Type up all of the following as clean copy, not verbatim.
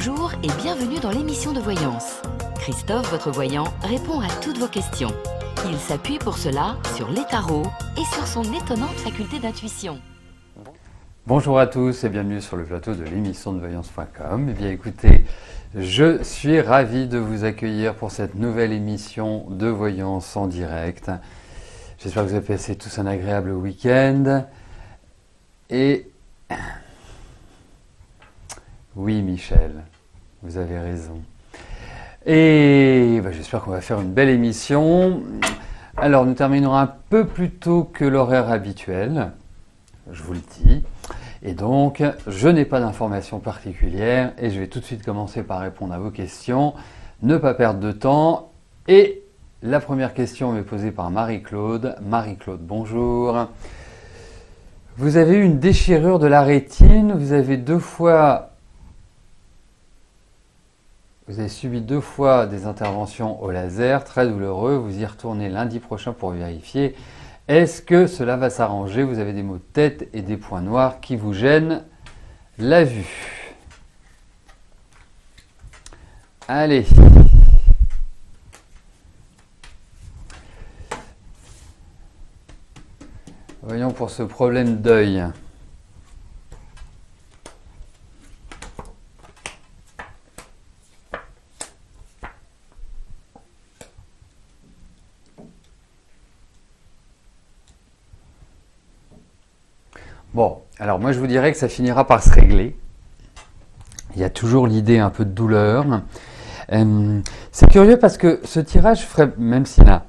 Bonjour et bienvenue dans l'émission de voyance. Christophe, votre voyant, répond à toutes vos questions. Il s'appuie pour cela sur les tarots et sur son étonnante faculté d'intuition. Bonjour à tous et bienvenue sur le plateau de l'émission de voyance.com. Eh bien écoutez, je suis ravi de vous accueillir pour cette nouvelle émission de voyance en direct. J'espère que vous avez passé tous un agréable week-end. Et oui Michel, vous avez raison. Et j'espère qu'on va faire une belle émission. Alors nous terminerons un peu plus tôt que l'horaire habituel, je vous le dis. Et donc, je n'ai pas d'informations particulières et je vais tout de suite commencer par répondre à vos questions. Ne pas perdre de temps. Et la première question m'est posée par Marie-Claude. Marie-Claude, bonjour. Vous avez eu une déchirure de la rétine, vous avez subi 2 fois des interventions au laser, très douloureux. Vous y retournez lundi prochain pour vérifier. Est-ce que cela va s'arranger? Vous avez des maux de tête et des points noirs qui vous gênent la vue. Allez. Voyons pour ce problème d'œil. Bon, alors moi je vous dirais que ça finira par se régler. Il y a toujours l'idée un peu de douleur. C'est curieux parce que ce tirage ferait, même s'il n'a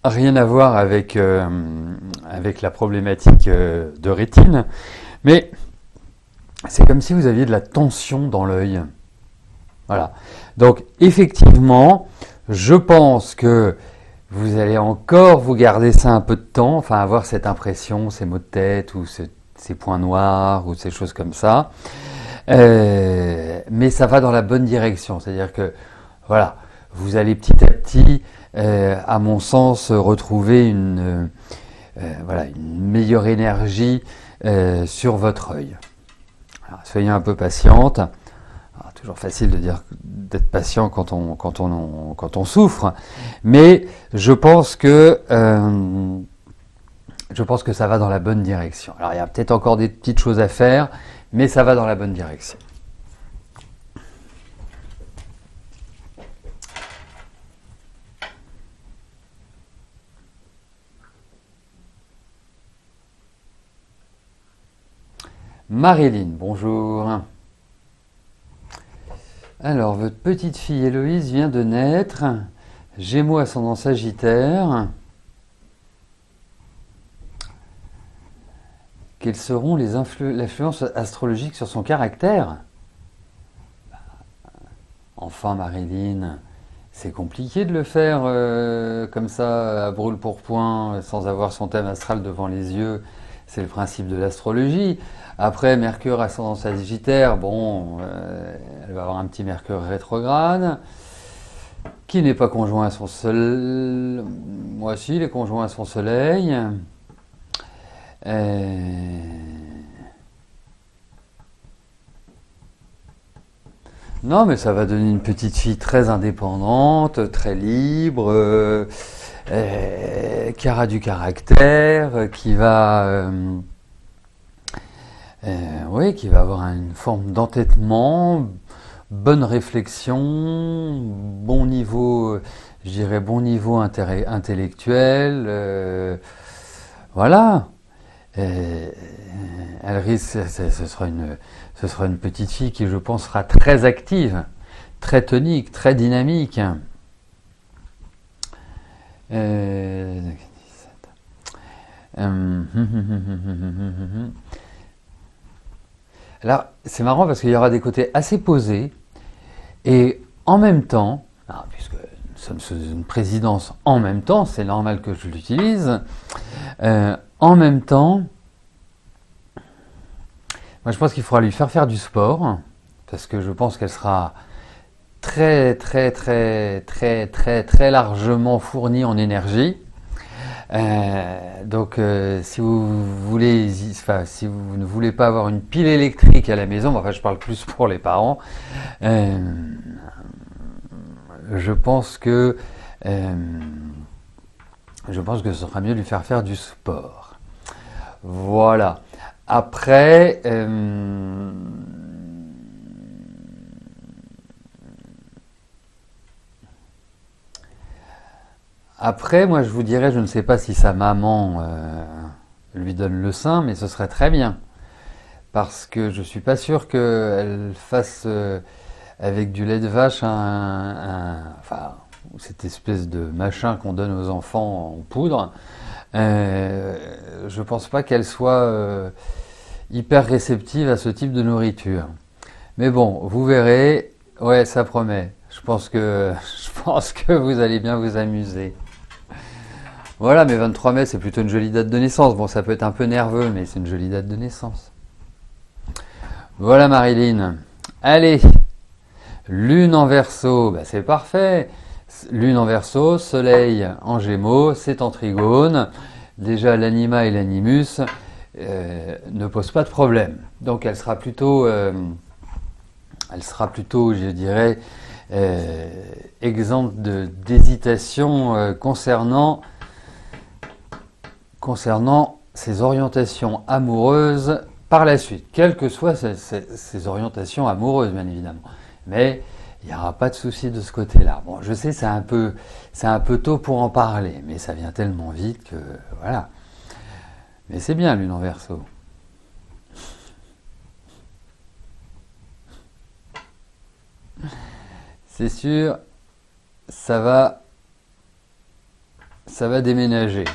rien à voir avec la problématique de rétine, mais c'est comme si vous aviez de la tension dans l'œil. Voilà. Donc effectivement, je pense que vous allez encore vous garder ça un peu de temps, enfin avoir cette impression, ces maux de tête ou ces points noirs ou ces choses comme ça. Mais ça va dans la bonne direction. C'est-à-dire que voilà, vous allez petit à petit, à mon sens, retrouver une meilleure énergie sur votre œil. Alors, soyez un peu patiente. Alors, toujours facile de dire d'être patient quand on souffre, mais je pense que ça va dans la bonne direction. Alors il y a peut-être encore des petites choses à faire, mais ça va dans la bonne direction. Marilyn, bonjour. Alors, votre petite fille Héloïse vient de naître, Gémeaux ascendant Sagittaire. Quelles seront les influences astrologiques sur son caractère? Enfin, Marilyn, c'est compliqué de le faire comme ça, à brûle-pourpoint, sans avoir son thème astral devant les yeux. C'est le principe de l'astrologie. Après, Mercure ascendant Sagittaire, bon, elle va avoir un petit Mercure rétrograde, qui n'est pas conjoint à son soleil. Moi aussi, il est conjoint à son soleil. Non, mais ça va donner une petite fille très indépendante, très libre, qui aura du caractère, qui va avoir une forme d'entêtement, bonne réflexion, bon niveau, je dirais bon niveau intellectuel, voilà. Elle risque, ce sera une petite fille qui, je pense, sera très active, très tonique, très dynamique. Alors, c'est marrant parce qu'il y aura des côtés assez posés et en même temps, puisque nous sommes sous une présidence en même temps, c'est normal que je l'utilise, en même temps, moi je pense qu'il faudra lui faire du sport, parce que je pense qu'elle sera très largement fournie en énergie. Si vous voulez, enfin, si vous ne voulez pas avoir une pile électrique à la maison, enfin, je parle plus pour les parents, je pense que ce sera mieux de lui faire du sport. Voilà. Après, moi, je vous dirais, je ne sais pas si sa maman lui donne le sein, mais ce serait très bien. Parce que je suis pas sûr qu'elle fasse avec du lait de vache enfin, cette espèce de machin qu'on donne aux enfants en poudre. Je pense pas qu'elle soit hyper réceptive à ce type de nourriture. Mais bon, vous verrez, ouais, ça promet. Je pense que vous allez bien vous amuser. Voilà, mais 23 mai, c'est plutôt une jolie date de naissance. Bon, ça peut être un peu nerveux, mais c'est une jolie date de naissance. Voilà Marilyn. Allez, Lune en Verseau, bah, c'est parfait. Lune en Verseau, Soleil en Gémeaux, c'est en Trigone. Déjà, l'anima et l'animus ne posent pas de problème. Donc, elle sera plutôt, je dirais, exempte d'hésitation concernant ses orientations amoureuses par la suite, quelles que soient ses orientations amoureuses, bien évidemment. Mais il n'y aura pas de souci de ce côté-là. Bon, je sais, c'est un peu tôt pour en parler, mais ça vient tellement vite que voilà. Mais c'est bien, Lune en Verseau. C'est sûr, ça va déménager.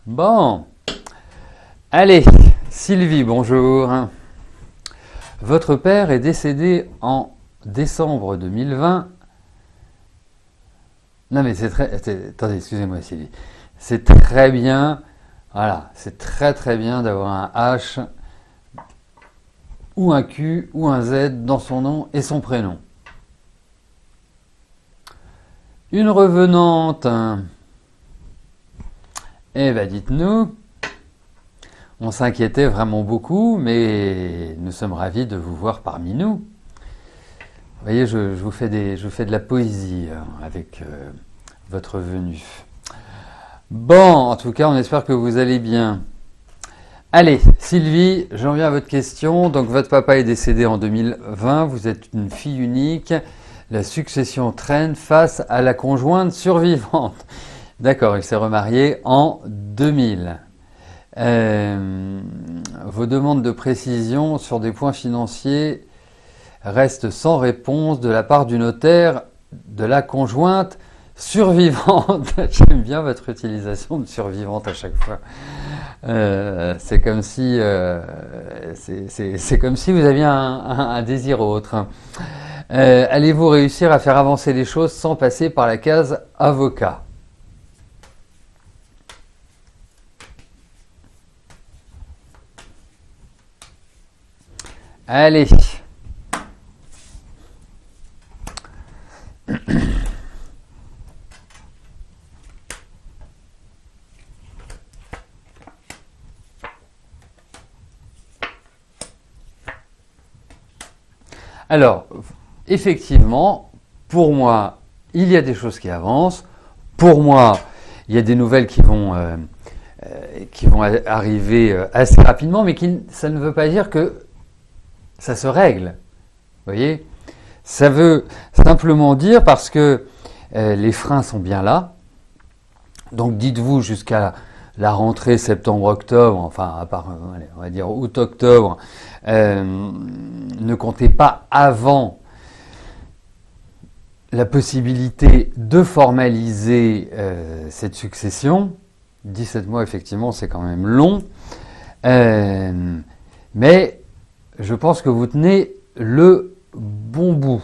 Bon, allez, Sylvie, bonjour. Votre père est décédé en décembre 2020. Non mais attendez, excusez-moi Sylvie. C'est très bien, voilà, c'est très bien d'avoir un H ou un Q ou un Z dans son nom et son prénom. Une revenante. Eh ben dites-nous, on s'inquiétait vraiment beaucoup, mais nous sommes ravis de vous voir parmi nous. Vous voyez, je vous fais de la poésie avec votre venue. Bon, en tout cas, on espère que vous allez bien. Allez, Sylvie, j'en viens à votre question. Donc, votre papa est décédé en 2020, vous êtes une fille unique. La succession traîne face à la conjointe survivante. D'accord, il s'est remarié en 2000. Vos demandes de précision sur des points financiers restent sans réponse de la part du notaire de la conjointe survivante. J'aime bien votre utilisation de survivante à chaque fois. C'est comme si vous aviez un désir autre. Allez-vous réussir à faire avancer les choses sans passer par la case avocat? Allez. Alors, effectivement, pour moi, il y a des choses qui avancent. Pour moi, il y a des nouvelles qui vont arriver assez rapidement, mais ça ne veut pas dire que ça se règle. Vous voyez? Ça veut simplement dire parce que les freins sont bien là. Donc dites-vous jusqu'à la rentrée septembre-octobre, enfin à part, allez, on va dire août-octobre, ne comptez pas avant la possibilité de formaliser cette succession. 17 mois, effectivement, c'est quand même long. Mais je pense que vous tenez le bon bout.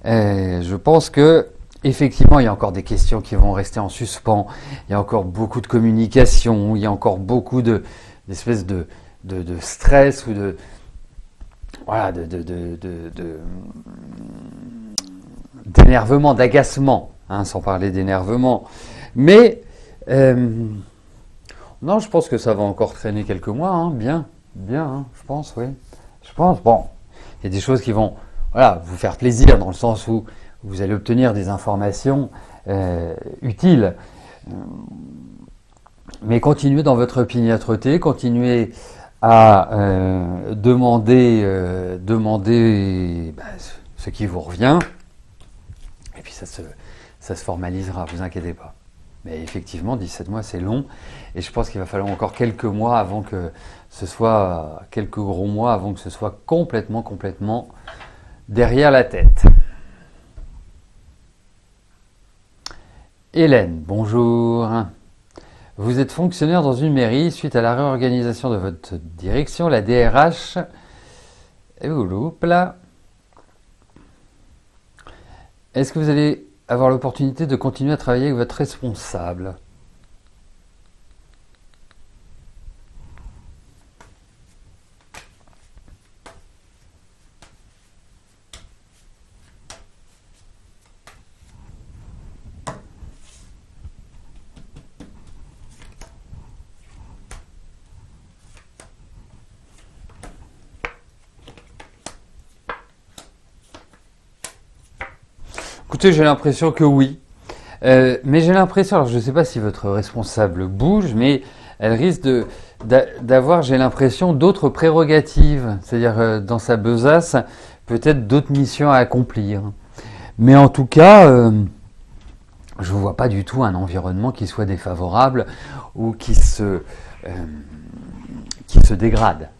Je pense que effectivement, il y a encore des questions qui vont rester en suspens. Il y a encore beaucoup de communication. Il y a encore beaucoup d'espèces de stress ou d'énervement, d'agacement, hein, sans parler d'énervement. Mais Euh, non, je pense que ça va encore traîner quelques mois, hein, bien, bien, hein, je pense, oui. Je pense, bon, il y a des choses qui vont, voilà, vous faire plaisir dans le sens où vous allez obtenir des informations utiles. Mais continuez dans votre opiniâtreté, continuez à demander ce qui vous revient, et puis ça se formalisera, vous inquiétez pas. Mais effectivement, 17 mois, c'est long, et je pense qu'il va falloir encore quelques mois avant que ce soit, quelques gros mois avant que ce soit complètement derrière la tête. Hélène, bonjour. Vous êtes fonctionnaire dans une mairie suite à la réorganisation de votre direction, la DRH. Et vous loupe là. Est-ce que vous allez avoir l'opportunité de continuer à travailler avec votre responsable? Écoutez, j'ai l'impression que oui. Mais j'ai l'impression, alors je ne sais pas si votre responsable bouge, mais elle risque d'avoir, j'ai l'impression, d'autres prérogatives. C'est-à-dire, dans sa besace, peut-être d'autres missions à accomplir. Mais en tout cas, je ne vois pas du tout un environnement qui soit défavorable ou qui se dégrade.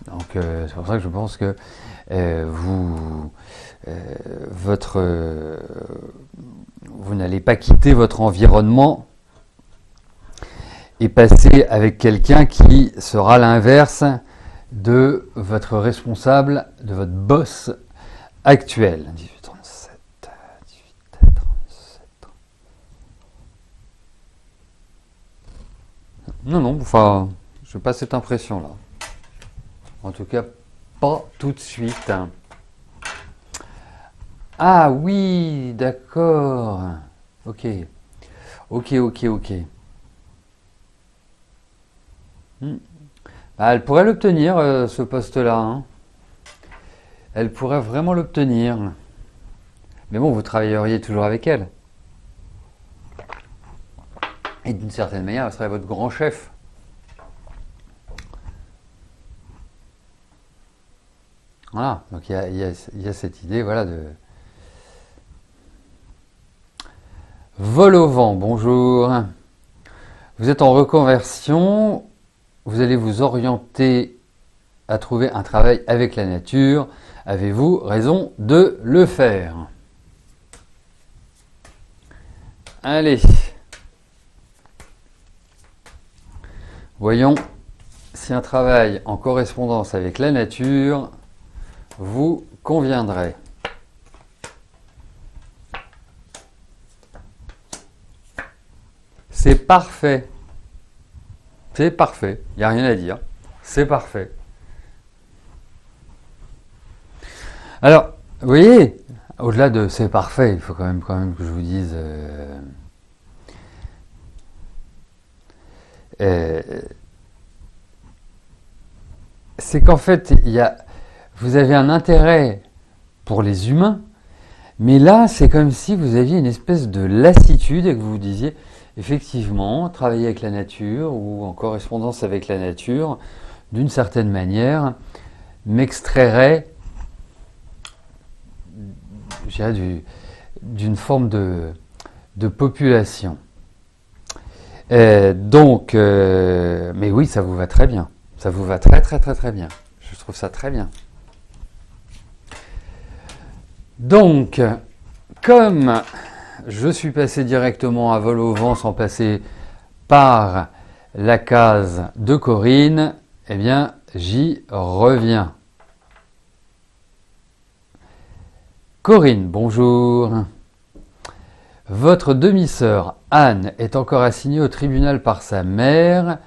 Donc, c'est pour ça que je pense que vous n'allez pas quitter votre environnement et passer avec quelqu'un qui sera l'inverse de votre responsable, de votre boss actuel. 1837, 1837. Non, enfin, je n'ai pas cette impression-là. En tout cas, pas tout de suite. Ah oui, d'accord. Ok. Elle pourrait l'obtenir, ce poste-là, hein. Elle pourrait vraiment l'obtenir. Mais bon, vous travailleriez toujours avec elle. Et d'une certaine manière, elle serait votre grand chef. Voilà, donc il y a cette idée, voilà, de... Vol au vent, bonjour. Vous êtes en reconversion, vous allez vous orienter à trouver un travail avec la nature. Avez-vous raison de le faire? Allez. Voyons si un travail en correspondance avec la nature vous conviendrait. C'est parfait. C'est parfait. Il n'y a rien à dire. C'est parfait. Alors, vous voyez, au-delà de c'est parfait, il faut quand même que je vous dise... c'est qu'en fait, vous avez un intérêt pour les humains, mais là, c'est comme si vous aviez une espèce de lassitude et que vous vous disiez, effectivement, travailler avec la nature ou en correspondance avec la nature, d'une certaine manière, m'extrairait, je dirais, d'une forme de population. Mais oui, ça vous va très bien. Ça vous va très bien. Je trouve ça très bien. Donc, comme je suis passé directement à vol au vent sans passer par la case de Corinne, eh bien, j'y reviens. Corinne, bonjour. Votre demi-sœur Anne est encore assignée au tribunal par sa mère.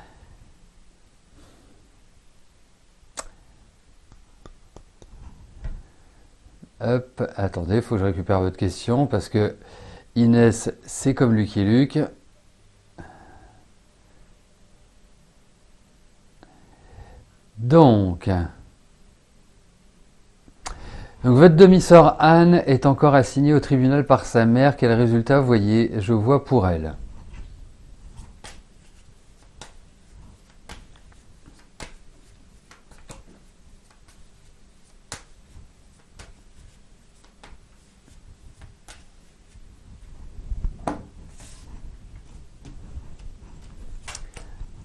Hop, attendez, il faut que je récupère votre question parce que Inès, c'est comme Lucky Luke. Donc, votre demi-sœur Anne est encore assignée au tribunal par sa mère. Quel résultat voyez, je vois pour elle?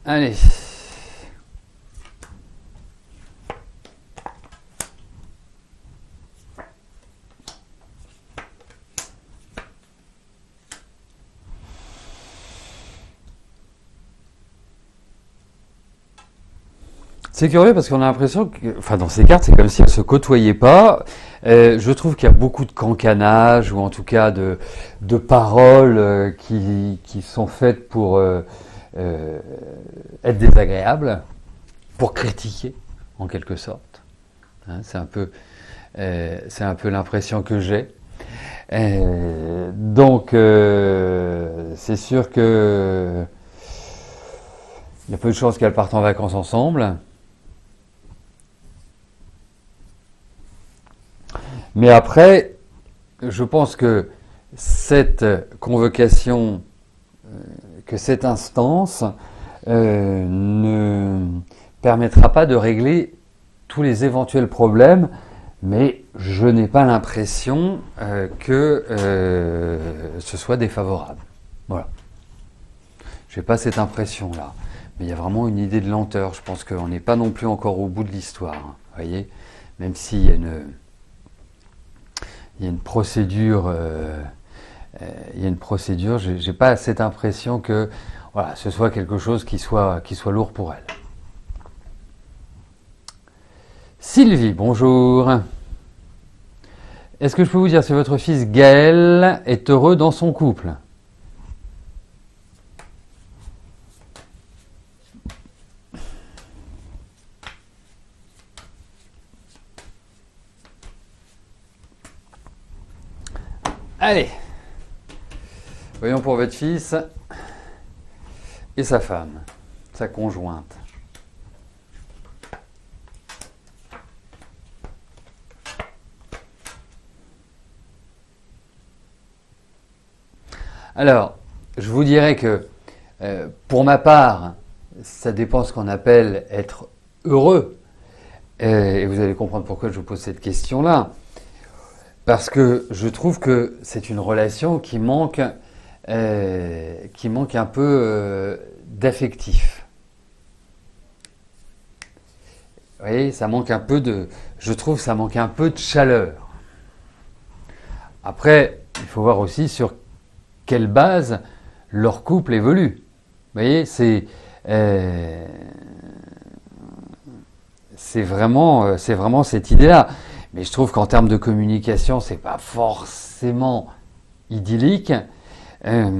Allez. C'est curieux parce qu'on a l'impression que, enfin, dans ces cartes, c'est comme si elles se côtoyaient pas. Je trouve qu'il y a beaucoup de cancanage ou en tout cas de paroles qui sont faites pour être désagréables, pour critiquer en quelque sorte. Hein, c'est un peu l'impression que j'ai. Donc, c'est sûr que il y a peu de chances qu'elles partent en vacances ensemble. Mais après, je pense que cette convocation, que cette instance ne permettra pas de régler tous les éventuels problèmes, mais je n'ai pas l'impression que ce soit défavorable. Voilà. Je n'ai pas cette impression-là. Mais il y a vraiment une idée de lenteur. Je pense qu'on n'est pas non plus encore au bout de l'histoire. Hein, voyez, même s'il y a une procédure, j'ai pas cette impression que voilà, ce soit quelque chose qui soit lourd pour elle. Sylvie, bonjour. Est-ce que je peux vous dire si votre fils Gaël est heureux dans son couple? Allez, voyons pour votre fils et sa femme, sa conjointe. Alors, je vous dirais que pour ma part, ça dépend ce qu'on appelle être heureux. Et vous allez comprendre pourquoi je vous pose cette question-là. Parce que je trouve que c'est une relation qui manque un peu d'affectif. Vous voyez, ça manque un peu de, je trouve, ça manque un peu de chaleur. Après, il faut voir aussi sur quelle base leur couple évolue. Vous voyez, c'est vraiment cette idée-là. Mais je trouve qu'en termes de communication, c'est pas forcément idyllique. Je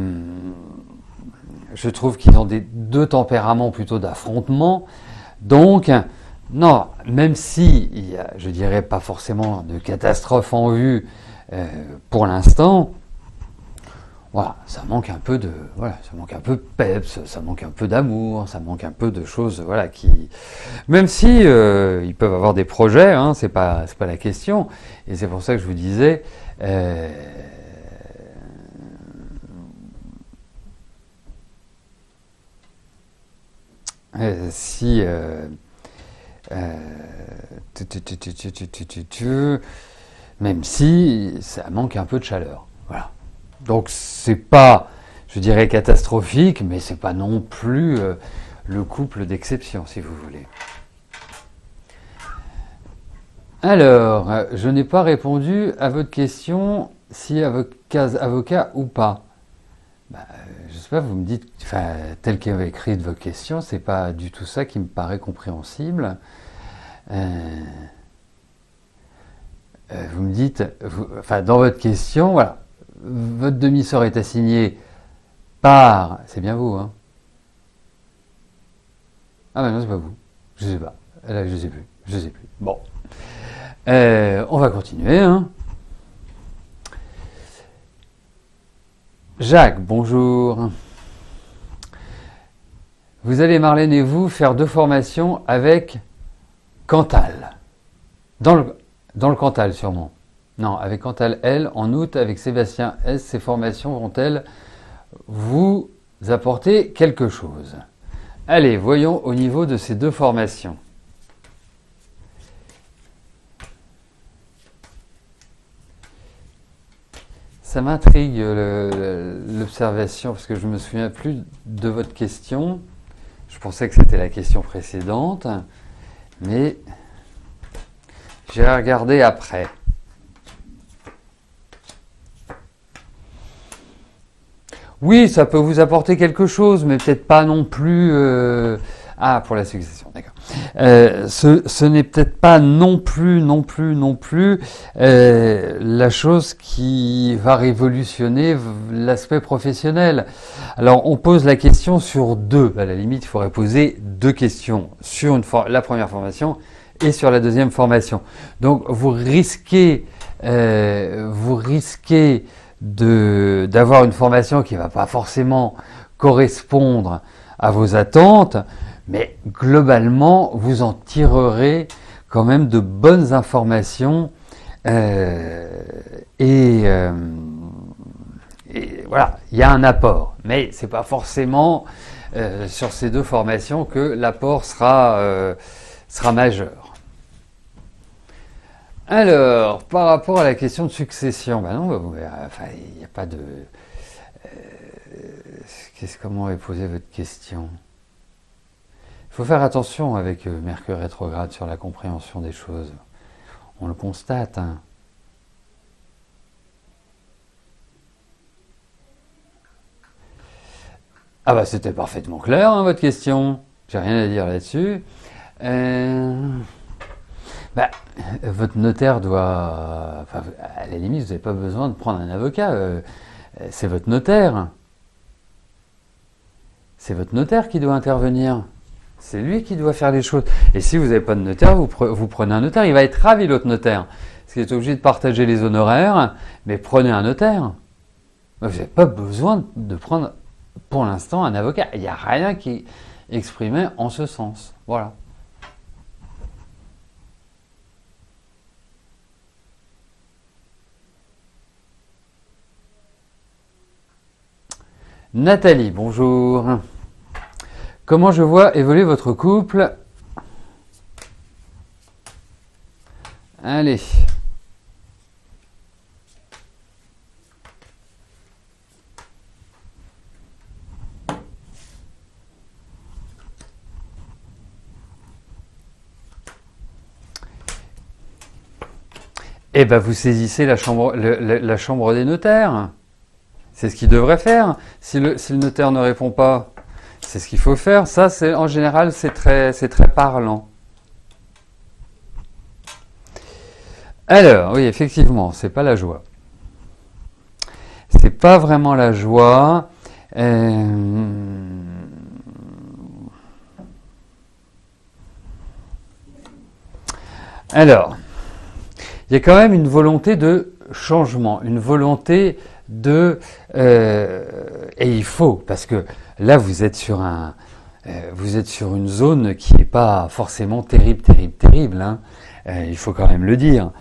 trouve qu'ils ont deux tempéraments plutôt d'affrontement. Donc, non, même si il y a, je dirais, pas forcément de catastrophe en vue pour l'instant, voilà, ça manque un peu de peps, ça manque un peu d'amour, ça manque un peu de choses, voilà, qui, même si ils peuvent avoir des projets, hein, c'est pas la question, et c'est pour ça que je vous disais, si même si ça manque un peu de chaleur, voilà. Donc c'est pas, je dirais, catastrophique, mais c'est pas non plus le couple d'exception, si vous voulez. Alors, je n'ai pas répondu à votre question si avocat ou pas. Bah, je sais pas, vous me dites, enfin, tel qu'elle avait écrit de votre question, c'est pas du tout ça qui me paraît compréhensible. Vous me dites, enfin, dans votre question, voilà. Votre demi-sœur est assignée par... C'est bien vous, hein? Ah ben non, c'est pas vous. Je sais pas. Là, je sais plus. Bon. On va continuer, hein. Jacques, bonjour. Vous allez, Marlène et vous, faire 2 formations avec Cantal. Dans le Cantal, sûrement. Non, avec Cantal L, en août, avec Sébastien S, ces formations vont-elles vous apporter quelque chose? Allez, voyons au niveau de ces deux formations. Ça m'intrigue l'observation, parce que je ne me souviens plus de votre question. Je pensais que c'était la question précédente, mais j'ai regardé après. Oui, ça peut vous apporter quelque chose, mais peut-être pas non plus... Ah, pour la succession, d'accord. Ce n'est peut-être pas non plus la chose qui va révolutionner l'aspect professionnel. Alors, on pose la question sur deux. À la limite, il faudrait poser deux questions sur la première formation et sur la deuxième formation. Donc, vous risquez d'avoir une formation qui ne va pas forcément correspondre à vos attentes, mais globalement, vous en tirerez quand même de bonnes informations et voilà, il y a un apport, mais c'est pas forcément sur ces deux formations que l'apport sera majeur. Alors, par rapport à la question de succession, ben non, enfin, il n'y a pas de... comment est posée votre question? Il faut faire attention avec Mercure rétrograde sur la compréhension des choses. On le constate. Hein. Ah bah c'était parfaitement clair, hein, votre question. J'ai rien à dire là-dessus. Votre notaire doit... Enfin, à la limite, vous n'avez pas besoin de prendre un avocat. C'est votre notaire. C'est votre notaire qui doit intervenir. C'est lui qui doit faire les choses. Et si vous n'avez pas de notaire, vous prenez un notaire. Il va être ravi, l'autre notaire. Parce qu'il est obligé de partager les honoraires. Mais prenez un notaire. Vous n'avez pas besoin de prendre, pour l'instant, un avocat. Il n'y a rien qui est exprimé en ce sens. Voilà. Nathalie, bonjour. Comment je vois évoluer votre couple? Allez. Eh bien, vous saisissez la chambre des notaires. C'est ce qu'il devrait faire. Si le notaire ne répond pas, c'est ce qu'il faut faire. Ça, en général, c'est très parlant. Alors, oui, effectivement, c'est pas la joie. C'est pas vraiment la joie. Alors, il y a quand même une volonté de changement, une volonté de... et il faut, parce que là, vous êtes sur une zone qui n'est pas forcément terrible. Hein. Il faut quand même le dire.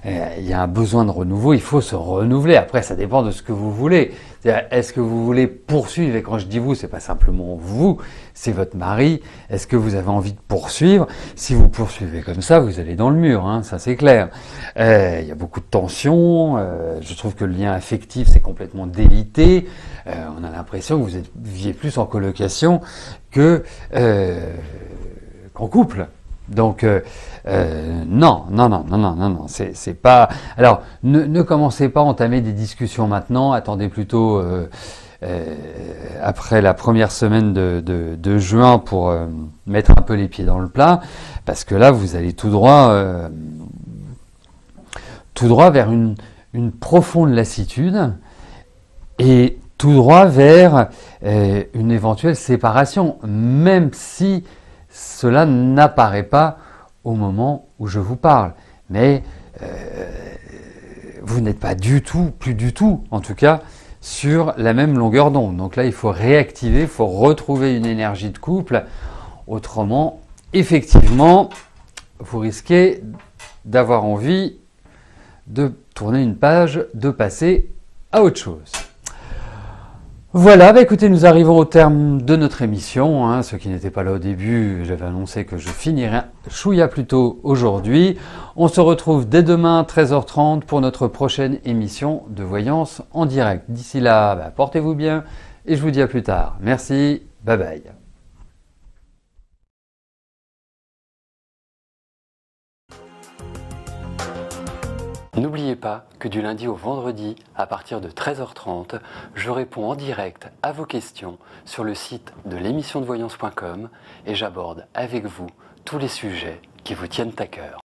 Il y a un besoin de renouveau, il faut se renouveler. Après, ça dépend de ce que vous voulez. Est-ce que vous voulez poursuivre? Et quand je dis vous, c'est pas simplement vous, c'est votre mari. Est-ce que vous avez envie de poursuivre? Si vous poursuivez comme ça, vous allez dans le mur, hein, ça c'est clair. Il y a beaucoup de tensions. Je trouve que le lien affectif, c'est complètement délité. On a l'impression que vous viviez plus en colocation qu'en couple. Donc non, c'est pas. Alors ne commencez pas à entamer des discussions maintenant. Attendez plutôt après la première semaine de juin pour mettre un peu les pieds dans le plat, parce que là vous allez tout droit vers une profonde lassitude et tout droit vers une éventuelle séparation, même si cela n'apparaît pas au moment où je vous parle. Mais vous n'êtes pas plus du tout, en tout cas, sur la même longueur d'onde. Donc là, il faut réactiver, il faut retrouver une énergie de couple. Autrement, effectivement, vous risquez d'avoir envie de tourner une page, de passer à autre chose. Voilà, bah écoutez, nous arrivons au terme de notre émission. Hein. Ceux qui n'étaient pas là au début, j'avais annoncé que je finirais chouïa plus tôt aujourd'hui. On se retrouve dès demain 13h30 pour notre prochaine émission de voyance en direct. D'ici là, bah, portez-vous bien et je vous dis à plus tard. Merci, bye bye. N'oubliez pas que du lundi au vendredi, à partir de 13h30, je réponds en direct à vos questions sur le site de l'émissiondevoyance.com et j'aborde avec vous tous les sujets qui vous tiennent à cœur.